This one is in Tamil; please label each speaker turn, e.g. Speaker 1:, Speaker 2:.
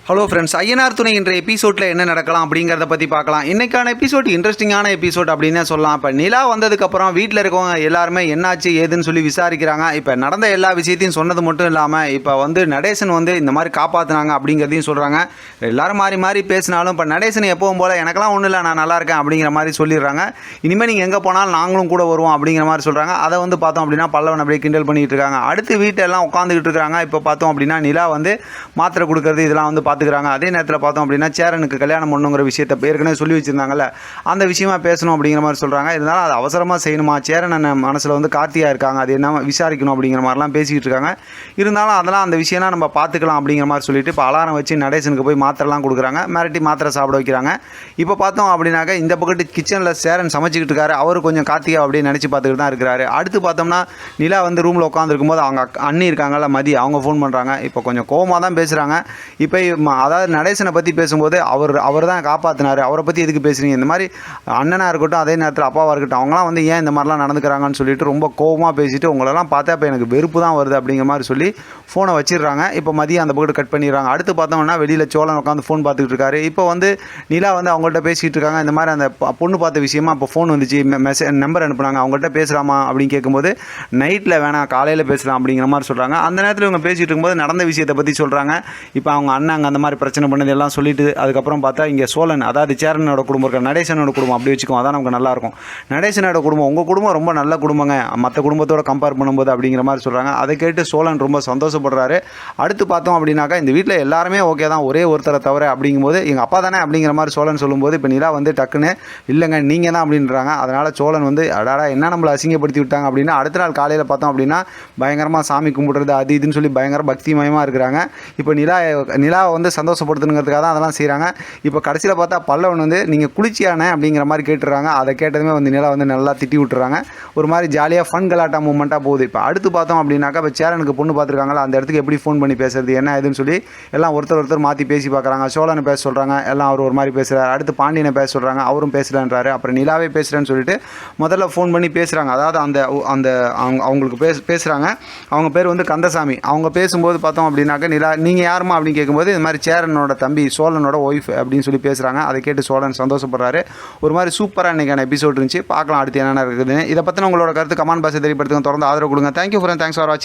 Speaker 1: ஹலோ ஃப்ரெண்ட்ஸ், ஐயனார் துணை என்ற எபிசோடில் என்ன நடக்கலாம் அப்படிங்கிறத பற்றி பார்க்கலாம். இன்றைக்கான எபிசோட் இன்ட்ரெஸ்டிங்கான எபிசோட் அப்படின்னு சொல்லலாம். இப்போ நிலா வந்ததுக்கப்புறம் வீட்டில் இருக்கவங்க எல்லாருமே என்னாச்சு ஏதுன்னு சொல்லி விசாரிக்கிறாங்க. இப்போ நடந்த எல்லா விஷயத்தையும் சொன்னது மட்டும் இல்லாமல் இப்போ நடேசன் இந்த மாதிரி காப்பாற்றினாங்க அப்படிங்கிறதையும் சொல்கிறாங்க. எல்லோரும் மாறி மாறி பேசினாலும் இப்போ நடேசன் எப்பவும் போல் எனக்கெல்லாம் ஒன்றும் இல்லை, நான் நல்லா இருக்கேன் அப்படிங்கிற மாதிரி சொல்லிடுறாங்க. இனிமேல் நீங்கள் எங்கே போனாலும் நாங்களும் கூட வருவோம் அப்படிங்கிற மாதிரி சொல்கிறாங்க. அதை பார்த்தோம் அப்படின்னா பல்லவன் அப்படியே கிண்டல் பண்ணிகிட்டு இருக்காங்க. அடுத்து வீட்டெல்லாம் உட்காந்துக்கிட்டு இருக்காங்க. இப்போ பார்த்தோம் அப்படின்னா நிலா மாத்திரை கொடுக்குறது இதெல்லாம் பார்த்துக்கிறாங்க. அதே நேரத்தில் பார்த்தோம் அப்படின்னா சேரனுக்கு கல்யாணம் பண்ணுங்கிற விஷயத்தை ஏற்கனவே சொல்லி வச்சுருந்தாங்கல்ல, அந்த விஷயமா பேசணும் அப்படிங்கிற மாதிரி சொல்கிறாங்க. இருந்தாலும் அது அவசரமாக செய்யணுமா, சேரன் மனசில் கார்த்தியா இருக்காங்க, அது என்ன விசாரிக்கணும் அப்படிங்கிற மாதிரிலாம் பேசிக்கிட்டு இருக்காங்க. இருந்தாலும் அதெல்லாம் அந்த விஷயம்லாம் நம்ம பார்த்துக்கலாம் அப்படிங்கிற மாதிரி சொல்லிட்டு இப்போ அலாரம் வச்சு நடேசனுக்கு போய் மாத்திரைலாம் கொடுக்குறாங்க. மிரட்டி மாத்திரை சாப்பிட வைக்கிறாங்க. இப்போ பார்த்தோம் அப்படின்னாக்கா இந்த பக்கத்து கிச்சனில் சேரன் சமைச்சிக்கிட்டு இருக்காரு. அவர் கொஞ்சம் கார்த்திகா அப்படின்னு நினச்சி பார்த்துக்கிட்டு தான் இருக்கிறாரு. அடுத்து பார்த்தோம்னா நிலா ரூமில் உட்காந்துருக்கும் போது அவங்க அண்ணி இருக்காங்கல்ல மதி, அவங்க ஃபோன் பண்ணுறாங்க. இப்போ கொஞ்சம் கோவமாக தான் பேசுகிறாங்க. இப்போ அதாவது நடேசனை பற்றி பேசும்போது அவர் தான் காப்பாற்றினார், அவரை பற்றி எதுக்கு பேசுகிறீங்க, இந்த மாதிரி அண்ணனாக இருக்கட்டும் அதே நேரத்தில் அப்பாவாக இருக்கட்டும் அவங்களாம் ஏன் இந்த மாதிரிலாம் நடந்துக்கிறாங்கன்னு சொல்லிட்டு ரொம்ப கோவமாக பேசிட்டு உங்களெல்லாம் பார்த்தா இப்போ எனக்கு வெறுப்பு தான் வருது அப்படிங்கிற மாதிரி சொல்லி ஃபோனை வச்சிடுறாங்க. இப்போ மதியம் அந்த பக்கத்து கட் பண்ணிடுறாங்க. அடுத்து பார்த்தோம்னா வெளியில் சோழன் உட்காந்து ஃபோன் பார்த்துக்கிட்டு இருக்காரு. இப்போ நிலா அவங்கள்ட்ட பேசிகிட்டு இருக்காங்க. இந்த மாதிரி அந்த பொண்ணு பார்த்த விஷயமா இப்போ ஃபோன் வந்துச்சு, நம்பர் அனுப்புனாங்க, அவங்கள்ட்ட பேசலாமா அப்படின்னு கேட்கும்போது நைட்டில் வேணாம் காலையில் பேசலாம் அப்படிங்கிற மாதிரி சொல்கிறாங்க. அந்த நேரத்தில் இவங்க பேசிகிட்டு இருக்கும்போது நடந்த விஷயத்தை பற்றி சொல்கிறாங்க. இப்போ அவங்க அண்ணாங்க அந்த மாதிரி பிரச்சனை பண்ணது எல்லாம் சொல்லிட்டு அதுக்கப்புறம் பார்த்தா இங்கே சோழன், அதாவது சேரனோட குடும்பம் இருக்க, நடேசனோட குடும்பம் அப்படி வச்சுக்கோம், அதான் நமக்கு நல்லாயிருக்கும். நடேசனோட குடும்பம் உங்கள் குடும்பம் ரொம்ப நல்ல குடும்பங்க மற்ற குடும்பத்தோட கம்பேர் பண்ணும்போது அப்படிங்கிற மாதிரி சொல்கிறாங்க. அதை கேட்டு சோழன் ரொம்ப சந்தோஷப்படுறாரு. அடுத்து பார்த்தோம் அப்படின்னாக்கா இந்த வீட்டில் எல்லாருமே ஓகே தான், ஒரே ஒருத்தரை தவிர அப்படிங்கும்போது எங்கள் அப்பா தானே அப்படிங்கிற மாதிரி சோழன் சொல்லும்போது இப்போ நிலா டக்குன்னு இல்லைங்க நீங்கள் தான் அப்படின்றாங்க. அதனால் சோழன் அடாடா என்ன நம்மளை அசிங்கப்படுத்தி விட்டாங்க அப்படின்னா அடுத்த நாள் காலையில் பார்த்தோம் அப்படின்னா பயங்கரமாக சாமி கும்பிடுறது அது இதுன்னு சொல்லி பயங்கர பக்திமயமாக இருக்கிறாங்க. இப்போ நிலாவை சந்தோஷப்படுத்தணுங்கிறதுக்காக தான் அதெல்லாம் செய்கிறாங்க. இப்போ கடைசியில் பார்த்தா பல்லவன் நீங்கள் குளிச்சியானே அப்படிங்கிற மாதிரி கேட்டுறாங்க. அதை கேட்டதுமே நிலா நல்லா திட்டி விட்டுறாங்க. ஒரு மாதிரி ஜாலியாக ஃபன் கலாட்டா மூமெண்ட்டாக போகுது. இப்போ அடுத்து பார்த்தோம் அப்படின்னாக்கா இப்போ சேரனுக்கு பொண்ணு பார்த்துருக்காங்களா, அந்த இடத்துக்கு எப்படி ஃபோன் பண்ணி பேசுறது என்ன ஏதுன்னு சொல்லி எல்லாம் ஒருத்தர் மாற்றி பேசி பார்க்குறாங்க. சோழனை பேச சொல்கிறாங்க, எல்லாம் அவர் ஒரு மாதிரி பேசுகிறார். அடுத்து பாண்டியனை பேச சொல்கிறாங்க, அவரும் பேசலன்றாரு. அப்புறம் நிலாவே பேசுகிறேன்னு சொல்லிட்டு முதல்ல ஃபோன் பண்ணி பேசுகிறாங்க. அதாவது அந்த அவங்களுக்கு பேசுகிறாங்க. அவங்க பேர் கந்தசாமி. அவங்க பேசும்போது பார்த்தோம் அப்படின்னாக்கா நிலா நீங்கள் யாருமா அப்படின்னு கேட்கும்போது இது மாதிரி சேரனோட தம்பி சோழனோட ஒய்ஃப் அப்படின்னு சொல்லி பேசுகிறாங்க. அதை கேட்டு சோழன் சந்தோஷப்படுறாரு. ஒரு மாதிரி சூப்பராக இன்றைக்கான எபிசோட் இருந்துச்சு. பார்க்கலாம் அடுத்து என்னென்ன இருக்குதுன்னு. இதை பற்றின உங்களோட கருத்து கமெண்ட் பாக்ஸில் தெரியப்படுத்துங்க. தொடர்ந்து ஆதரவு கொடுங்க. தேங்க்யூ ஃபார் வாட்சிங்.